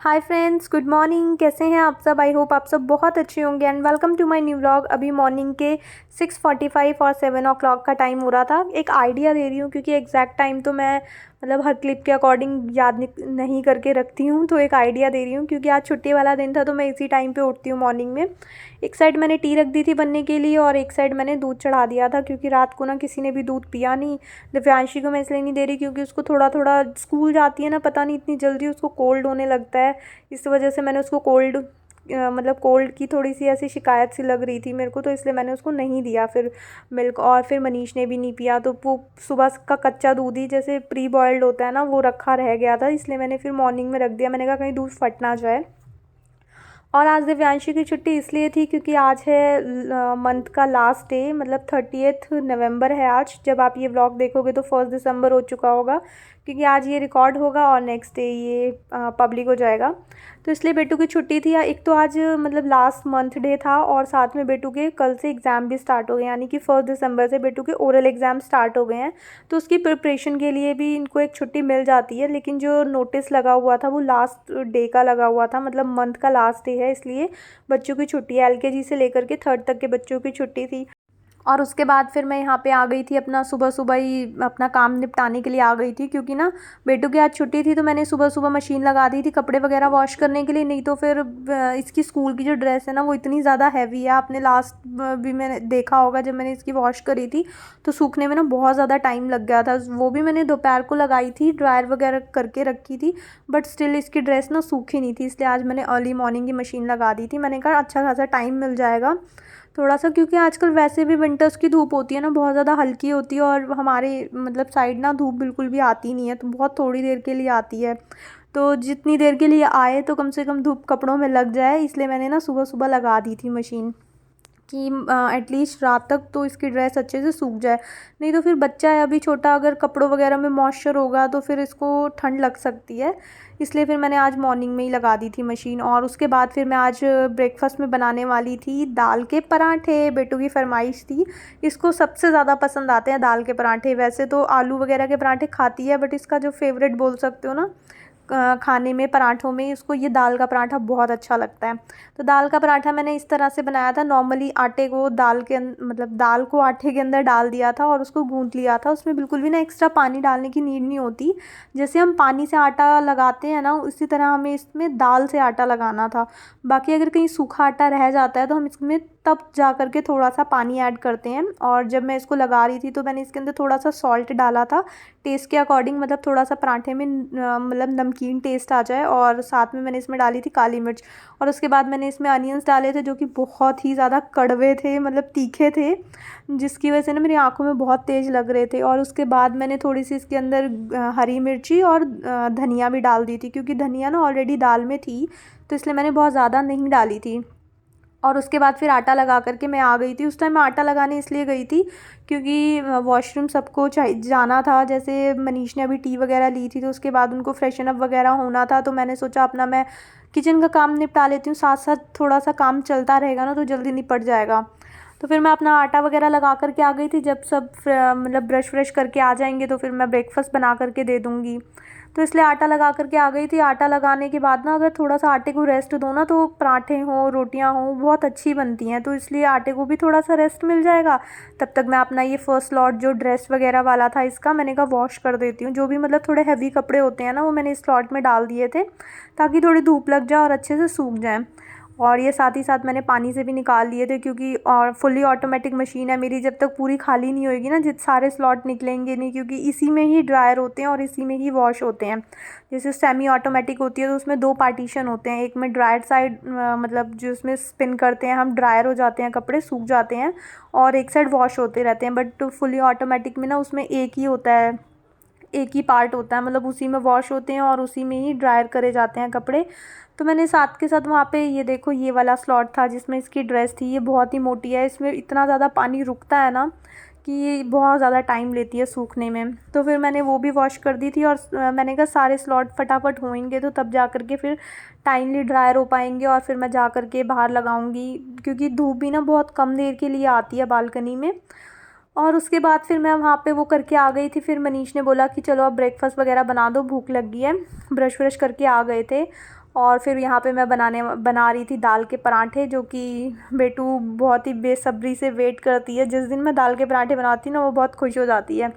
Hi friends, good morning. कैसे हैं आप सब? आई होप आप सब बहुत अच्छे होंगे and welcome to my new vlog. अभी मॉर्निंग के 6:45 और 7 o'clock का टाइम हो रहा था। एक आइडिया दे रही हूँ क्योंकि एग्जैक्ट टाइम तो मैं हर क्लिप के अकॉर्डिंग याद नहीं करके रखती हूँ, तो एक आइडिया दे रही हूँ क्योंकि आज छुट्टी वाला दिन था तो मैं इसी टाइम पे उठती हूँ मॉर्निंग में। एक साइड मैंने टी रख दी थी बनने के लिए और एक साइड मैंने दूध चढ़ा दिया था क्योंकि रात को ना किसी ने भी दूध पिया नहीं। दिव्यांशी को मैं इसलिए नहीं दे रही क्योंकि उसको थोड़ा थोड़ा स्कूल जाती है ना, पता नहीं इतनी जल्दी उसको कोल्ड होने लगता है। इस वजह से मैंने उसको कोल्ड की थोड़ी सी ऐसी शिकायत सी लग रही थी मेरे को, तो इसलिए मैंने उसको नहीं दिया फिर मिल्क। और फिर मनीष ने भी नहीं पिया, तो वो सुबह का कच्चा दूध ही जैसे प्री बॉयल्ड होता है ना, वो रखा रह गया था, इसलिए मैंने फिर मॉर्निंग में रख दिया। मैंने कहा कहीं दूध फट ना जाए। और आज दिव्यांशी की छुट्टी इसलिए थी क्योंकि आज है मंथ का लास्ट डे, मतलब 30th नवंबर है आज। जब आप ये व्लॉग देखोगे तो 1 दिसंबर हो चुका होगा क्योंकि आज ये रिकॉर्ड होगा और नेक्स्ट डे ये पब्लिक हो जाएगा। तो इसलिए बेटू की छुट्टी थी। एक तो आज लास्ट मंथ डे था और साथ में बेटू के कल से एग्ज़ाम भी स्टार्ट हो गए, यानी कि 1 दिसंबर से बेटू के ओरल एग्ज़ाम स्टार्ट हो गए हैं। तो उसकी प्रिपरेशन के लिए भी इनको एक छुट्टी मिल जाती है, लेकिन जो नोटिस लगा हुआ था वो लास्ट डे का लगा हुआ था, मतलब मंथ का लास्ट डे है, इसलिए बच्चों की छुट्टी है। एलकेजी से लेकर के 3rd तक के बच्चों की छुट्टी थी। और उसके बाद फिर मैं यहाँ पे आ गई थी, अपना सुबह सुबह ही अपना काम निपटाने के लिए आ गई थी क्योंकि ना बेटू की आज छुट्टी थी। तो मैंने सुबह सुबह मशीन लगा दी थी कपड़े वगैरह वॉश करने के लिए, नहीं तो फिर इसकी स्कूल की जो ड्रेस है ना वो इतनी ज़्यादा हैवी है। आपने लास्ट भी मैंने देखा होगा जब मैंने इसकी वॉश करी थी तो सूखने में ना बहुत ज़्यादा टाइम लग गया था। वो भी मैंने दोपहर को लगाई थी, ड्रायर वगैरह करके रखी थी, बट स्टिल इसकी ड्रेस ना सूखी नहीं थी, इसलिए आज मैंने अर्ली मॉर्निंग की मशीन लगा दी थी। मैंने कहा अच्छा खासा टाइम मिल जाएगा थोड़ा सा, क्योंकि आजकल वैसे भी विंटर्स की धूप होती है ना, बहुत ज़्यादा हल्की होती है और हमारे साइड ना धूप बिल्कुल भी आती नहीं है, तो बहुत थोड़ी देर के लिए आती है। तो जितनी देर के लिए आए तो कम से कम धूप कपड़ों में लग जाए, इसलिए मैंने ना सुबह सुबह लगा दी थी मशीन कि एटलीस्ट रात तक तो इसकी ड्रेस अच्छे से सूख जाए। नहीं तो फिर बच्चा है अभी छोटा, अगर कपड़ों वगैरह में मॉइस्चर होगा तो फिर इसको ठंड लग सकती है, इसलिए फिर मैंने आज मॉर्निंग में ही लगा दी थी मशीन। और उसके बाद फिर मैं आज ब्रेकफास्ट में बनाने वाली थी दाल के पराठे। बेटू की फरमाइश थी, इसको सबसे ज़्यादा पसंद आते हैं दाल के पराठे। वैसे तो आलू वगैरह के पराठे खाती है, बट इसका जो फेवरेट बोल सकते हो ना खाने में, पराठों में, इसको ये दाल का पराठा बहुत अच्छा लगता है। तो दाल का पराठा मैंने इस तरह से बनाया था। नॉर्मली आटे को दाल के दाल को आटे के अंदर डाल दिया था और उसको गूंथ लिया था। उसमें बिल्कुल भी ना एक्स्ट्रा पानी डालने की नीड नहीं होती। जैसे हम पानी से आटा लगाते हैं ना, उसी तरह हमें इसमें दाल से आटा लगाना था। बाकी अगर कहीं सूखा आटा रह जाता है तो हम इसमें तब जा कर के थोड़ा सा पानी ऐड करते हैं। और जब मैं इसको लगा रही थी तो मैंने इसके अंदर थोड़ा सा सॉल्ट डाला था टेस्ट के अकॉर्डिंग, थोड़ा सा पराठे में नमकीन टेस्ट आ जाए। और साथ में मैंने इसमें डाली थी काली मिर्च। और उसके बाद मैंने इसमें अनियंस डाले थे जो कि बहुत ही ज़्यादा कड़वे थे, तीखे थे, जिसकी वजह से ना मेरी आंखों में बहुत तेज़ लग रहे थे। और उसके बाद मैंने थोड़ी सी इसके अंदर हरी मिर्ची और धनिया भी डाल दी थी, क्योंकि धनिया ना ऑलरेडी दाल में थी, तो इसलिए मैंने बहुत ज़्यादा नहीं डाली थी। और उसके बाद फिर आटा लगा करके मैं आ गई थी। उस टाइम मैं आटा लगाने इसलिए गई थी क्योंकि वॉशरूम सबको जाना था। जैसे मनीष ने अभी टी वगैरह ली थी तो उसके बाद उनको फ्रेशन अप वगैरह होना था, तो मैंने सोचा अपना मैं किचन का काम निपटा लेती हूँ, साथ साथ थोड़ा सा काम चलता रहेगा ना तो जल्दी निपट जाएगा। तो फिर मैं अपना आटा वगैरह लगा करके आ गई थी। जब सब ब्रश व्रश करके आ जाएंगे तो फिर मैं ब्रेकफास्ट बना करके दे दूँगी, तो इसलिए आटा लगा करके आ गई थी। आटा लगाने के बाद ना अगर थोड़ा सा आटे को रेस्ट दो ना तो पराठे हों रोटियां हों बहुत अच्छी बनती हैं, तो इसलिए आटे को भी थोड़ा सा रेस्ट मिल जाएगा। तब तक मैं अपना ये फर्स्ट लॉट जो ड्रेस वगैरह वाला था इसका, मैंने कहा वॉश कर देती हूँ। जो भी थोड़े हैवी कपड़े होते हैं ना वो मैंने इस लॉट में डाल दिए थे ताकि थोड़ी धूप लग जाए और अच्छे से सूख जाए। और ये साथ ही साथ मैंने पानी से भी निकाल लिए थे क्योंकि और फुली ऑटोमेटिक मशीन है मेरी, जब तक पूरी खाली नहीं होएगी ना जित सारे स्लॉट निकलेंगे नहीं, क्योंकि इसी में ही ड्रायर होते हैं और इसी में ही वॉश होते हैं। जैसे सेमी ऑटोमेटिक होती है तो उसमें 2 पार्टीशन होते हैं, एक में ड्रायर साइड जो उसमें स्पिन करते हैं हम, ड्रायर हो जाते हैं कपड़े, सूख जाते हैं, और एक साइड वॉश होते रहते हैं। बट फुली ऑटोमेटिक में ना उसमें एक ही होता है, एक ही पार्ट होता है, उसी में वॉश होते हैं और उसी में ही ड्रायर करे जाते हैं कपड़े। तो मैंने साथ के साथ वहाँ पे ये देखो ये वाला स्लॉट था जिसमें इसकी ड्रेस थी, ये बहुत ही मोटी है, इसमें इतना ज़्यादा पानी रुकता है ना कि ये बहुत ज़्यादा टाइम लेती है सूखने में। तो फिर मैंने वो भी वॉश कर दी थी और मैंने कहा सारे स्लॉट फटाफट होंगे तो तब जा कर के फिर टाइमली ड्रायर हो पाएंगे और फिर मैं जा कर के बाहर लगाऊंगी, क्योंकि धूप भी ना बहुत कम देर के लिए आती है बालकनी में। और उसके बाद फिर मैं वहाँ पे वो करके आ गई थी। फिर मनीष ने बोला कि चलो अब ब्रेकफास्ट वगैरह बना दो, भूख लग गई है। ब्रश व्रश करके आ गए थे और फिर यहाँ पे मैं बना रही थी दाल के पराठे, जो कि बेटू बहुत ही बेसब्री से वेट करती है। जिस दिन मैं दाल के पराठे बनाती हूँ ना, वो बहुत खुश हो जाती है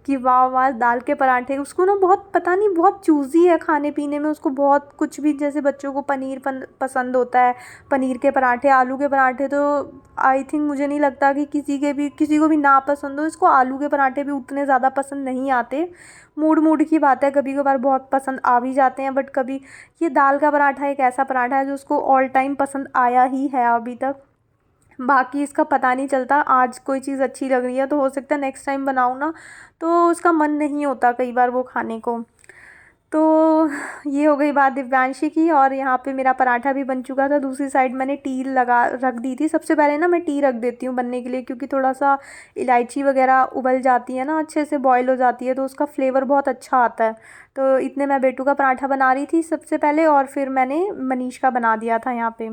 कि वाह वाह दाल के पराठे। उसको ना बहुत पता नहीं बहुत चूज़ी है खाने पीने में, उसको बहुत कुछ भी, जैसे बच्चों को पनीर पसंद होता है, पनीर के पराठे, आलू के पराठे, तो आई थिंक मुझे नहीं लगता कि किसी को भी ना पसंद हो। इसको आलू के पराठे भी उतने ज़्यादा पसंद नहीं आते, मूड मूड की बात है, कभी कभार बहुत पसंद आ भी जाते हैं, बट कभी ये दाल का पराठा एक ऐसा पराठा है जो उसको ऑल टाइम पसंद आया ही है अभी तक। बाकी इसका पता नहीं चलता, आज कोई चीज़ अच्छी लग रही है तो हो सकता है नेक्स्ट टाइम बनाऊँ ना तो उसका मन नहीं होता कई बार वो खाने को। तो ये हो गई बात दिव्यांशी की। और यहाँ पे मेरा पराठा भी बन चुका था। दूसरी साइड मैंने टी लगा रख दी थी। सबसे पहले ना मैं टी रख देती हूँ बनने के लिए, क्योंकि थोड़ा सा इलायची वगैरह उबल जाती है ना, अच्छे से बॉईल हो जाती है, तो उसका फ्लेवर बहुत अच्छा आता है। तो इतने मैं बेटू का पराठा बना रही थी सबसे पहले, और फिर मैंने मनीष का बना दिया था यहाँ पे।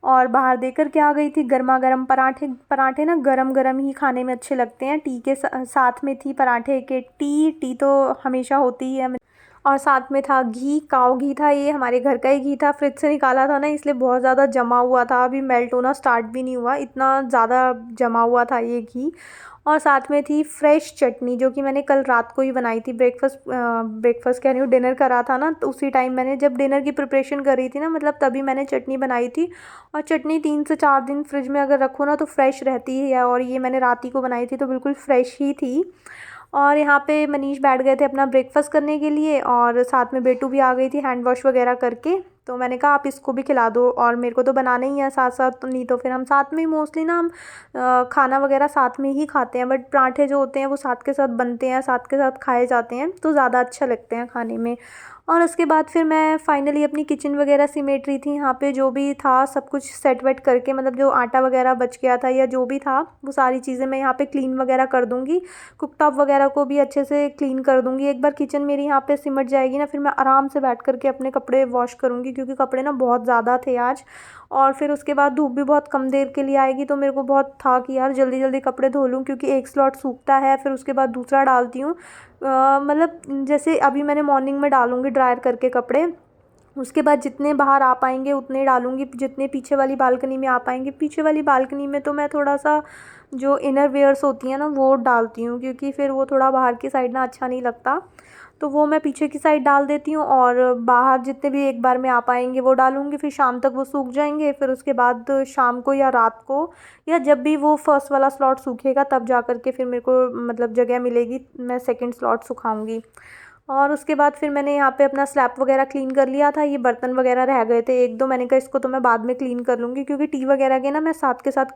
और बाहर देकर के आ गई थी गर्मा गर्म पराठे। पराठे ना गरम गरम ही खाने में अच्छे लगते हैं। टी के साथ में थी पराठे के टी तो हमेशा होती ही है। और साथ में था घी, काव घी था, ये हमारे घर का ही घी था, फ्रिज से निकाला था ना, इसलिए बहुत ज़्यादा जमा हुआ था, अभी मेल्ट होना स्टार्ट भी नहीं हुआ, इतना ज़्यादा जमा हुआ था ये घी। और साथ में थी फ्रेश चटनी, जो कि मैंने कल रात को ही बनाई थी। ब्रेकफास्ट कह रही हूँ, डिनर करा था ना, तो उसी टाइम मैंने जब डिनर की प्रिपरेशन कर रही थी ना, मतलब तभी मैंने चटनी बनाई थी। और चटनी 3 से 4 दिन फ्रिज में अगर रखो ना तो फ्रेश रहती है, और ये मैंने रात ही को बनाई थी तो बिल्कुल फ्रेश ही थी। और यहाँ पे मनीष बैठ गए थे अपना ब्रेकफास्ट करने के लिए, और साथ में बेटू भी आ गई थी हैंड वॉश वगैरह करके। तो मैंने कहा आप इसको भी खिला दो, और मेरे को तो बनाना ही है साथ साथ, तो नहीं तो फिर हम साथ में ही मोस्टली ना हम खाना वगैरह साथ में ही खाते हैं। बट पराठे जो होते हैं वो साथ के साथ बनते हैं, साथ के साथ खाए जाते हैं, तो ज़्यादा अच्छा लगते हैं खाने में। और उसके बाद फिर मैं फाइनली अपनी किचन वगैरह सिमेट रही थी। यहाँ पे जो भी था सब कुछ सेट वेट करके, मतलब जो आटा वगैरह बच गया था या जो भी था वो सारी चीज़ें मैं यहाँ पे क्लीन वगैरह कर दूँगी। कुकटॉप वगैरह को भी अच्छे से क्लीन कर दूँगी। एक बार किचन मेरी यहाँ पे सिमट जाएगी ना, फिर मैं आराम से बैठ करके अपने कपड़े वॉश करूँगी, क्योंकि कपड़े ना बहुत ज़्यादा थे आज। और फिर उसके बाद धूप भी बहुत कम देर के लिए आएगी, तो मेरे को बहुत था कि यार जल्दी जल्दी कपड़े धो लूँ, क्योंकि एक स्लॉट सूखता है फिर उसके बाद दूसरा डालती हूँ। मतलब जैसे अभी मैंने मॉर्निंग में डालूँगी ड्रायर करके कपड़े, उसके बाद जितने बाहर आ पाएंगे उतने डालूँगी, जितने पीछे वाली बालकनी में आ पाएंगे। पीछे वाली बालकनी में तो मैं थोड़ा सा जो इनर वेयर्स होती हैं ना वो डालती हूँ, क्योंकि फिर वो थोड़ा बाहर की साइड ना अच्छा नहीं लगता, तो वो मैं पीछे की साइड डाल देती हूँ। और बाहर जितने भी एक बार में आ पाएंगे वो डालूँगी, फिर शाम तक वो सूख जाएंगे। फिर उसके बाद शाम को या रात को या जब भी वो फर्स्ट वाला स्लॉट सूखेगा तब जा कर के फिर मेरे को मतलब जगह मिलेगी, मैं सेकंड स्लॉट सुखाऊंगी। और उसके बाद फिर मैंने यहाँ पे अपना स्लैब वगैरह क्लीन कर लिया था। ये बर्तन वगैरह रह गए थे एक दो, मैंने कहा इसको तो मैं बाद में क्लीन कर लूँगी, क्योंकि टी वगैरह के ना मैं साथ के साथ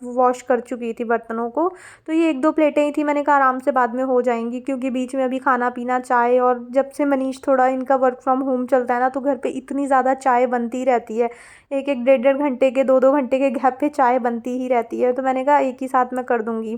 वॉश कर चुकी थी बर्तनों को। तो ये एक दो प्लेटें ही थी, मैंने कहा आराम से बाद में हो जाएंगी, क्योंकि बीच में अभी खाना पीना चाय, और जब से मनीष थोड़ा इनका वर्क फ्रॉम होम चलता है ना, तो घर पे इतनी ज़्यादा चाय बनती रहती है, एक एक डेढ़ डेढ़ घंटे के, दो दो घंटे के गैप पे चाय बनती ही रहती है। तो मैंने कहा एक ही साथ मैं कर दूँगी।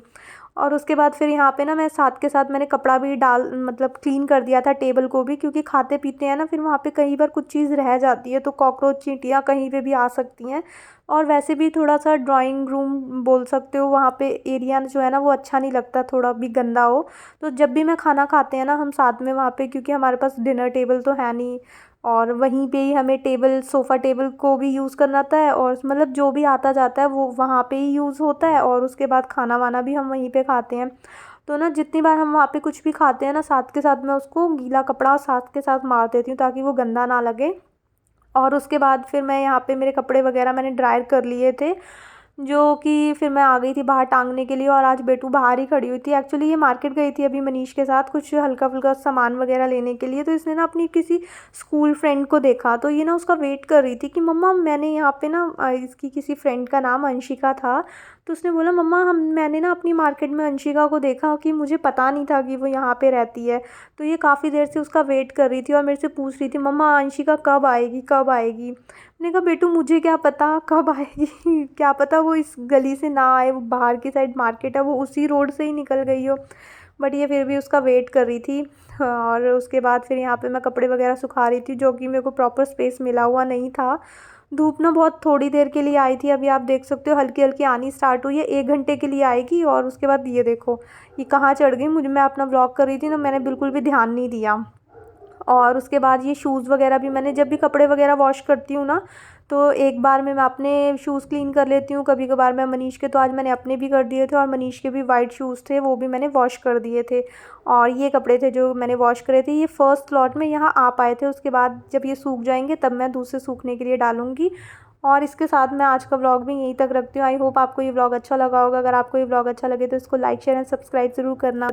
और उसके बाद फिर यहाँ पे ना मैं साथ के साथ मैंने कपड़ा भी डाल मतलब क्लीन कर दिया था टेबल को भी, क्योंकि खाते पीते हैं ना फिर वहाँ पे कई बार कुछ चीज़ रह जाती है, तो कॉकरोच चींटियाँ कहीं पे भी आ सकती हैं। और वैसे भी थोड़ा सा ड्राइंग रूम बोल सकते हो, वहाँ पे एरिया जो है ना वो अच्छा नहीं लगता, थोड़ा भी गंदा हो। तो जब भी मैं खाना खाते हैं ना हम साथ में वहाँ पे, क्योंकि हमारे पास डिनर टेबल तो है नहीं, और वहीं पे ही हमें टेबल सोफ़ा टेबल को भी यूज़ करना आता है, और मतलब जो भी आता जाता है वो वहाँ पे ही यूज़ होता है, और उसके बाद खाना वाना भी हम वहीं पे खाते हैं। तो ना जितनी बार हम वहाँ पे कुछ भी खाते हैं ना, साथ के साथ मैं उसको गीला कपड़ा साथ के साथ मार देती हूँ, ताकि वो गंदा ना लगे। और उसके बाद फिर मैं यहाँ पे मेरे कपड़े वगैरह मैंने ड्रायर कर लिए थे, जो कि फिर मैं आ गई थी बाहर टांगने के लिए। और आज बेटू बाहर ही खड़ी हुई थी, एक्चुअली ये मार्केट गई थी अभी मनीष के साथ कुछ हल्का फुल्का सामान वगैरह लेने के लिए। तो इसने ना अपनी किसी स्कूल फ्रेंड को देखा, तो ये ना उसका वेट कर रही थी कि मम्मा मैंने यहाँ पे ना इसकी किसी फ्रेंड का नाम अंशिका था, तो उसने बोला मम्मा मैंने ना अपनी मार्केट में अंशिका को देखा, कि मुझे पता नहीं था कि वो यहाँ पे रहती है। तो ये काफ़ी देर से उसका वेट कर रही थी और मेरे से पूछ रही थी मम्मा अंशिका कब आएगी कब आएगी। मैंने कहा बेटू मुझे क्या पता कब आएगी क्या पता वो इस गली से ना आए, वो बाहर की साइड मार्केट है, वो उसी रोड से ही निकल गई हो। बट ये फिर भी उसका वेट कर रही थी। और उसके बाद फिर यहाँ पे मैं कपड़े वगैरह सुखा रही थी, जो कि मेरे को प्रॉपर स्पेस मिला हुआ नहीं था। धूप ना बहुत थोड़ी देर के लिए आई थी, अभी आप देख सकते हो हल्की हल्की आनी स्टार्ट हुई है, 1 घंटे के लिए आएगी। और उसके बाद ये देखो ये कहाँ चढ़ गई, मुझे मैं अपना व्लॉग कर रही थी ना, मैंने बिल्कुल भी ध्यान नहीं दिया। और उसके बाद ये शूज़ वगैरह भी मैंने जब भी कपड़े वगैरह वॉश करती हूँ ना, तो एक बार में मैं अपने शूज़ क्लीन कर लेती हूँ, कभी कभार मैं मनीष के, तो आज मैंने अपने भी कर दिए थे और मनीष के भी वाइट शूज़ थे वो भी मैंने वॉश कर दिए थे। और ये कपड़े थे जो मैंने वॉश करे थे, ये फर्स्ट लॉट में यहाँ आ पाए थे, उसके बाद जब ये सूख जाएंगे तब मैं दूसरे सूखने के लिए डालूंगी। और इसके साथ मैं आज का व्लॉग भी यहीं तक रखती हूँ। आई होप आपको ये व्लॉग अच्छा लगा होगा। अगर आपको ये व्लॉग अच्छा लगे तो इसको लाइक शेयर एंड सब्सक्राइब ज़रूर करना।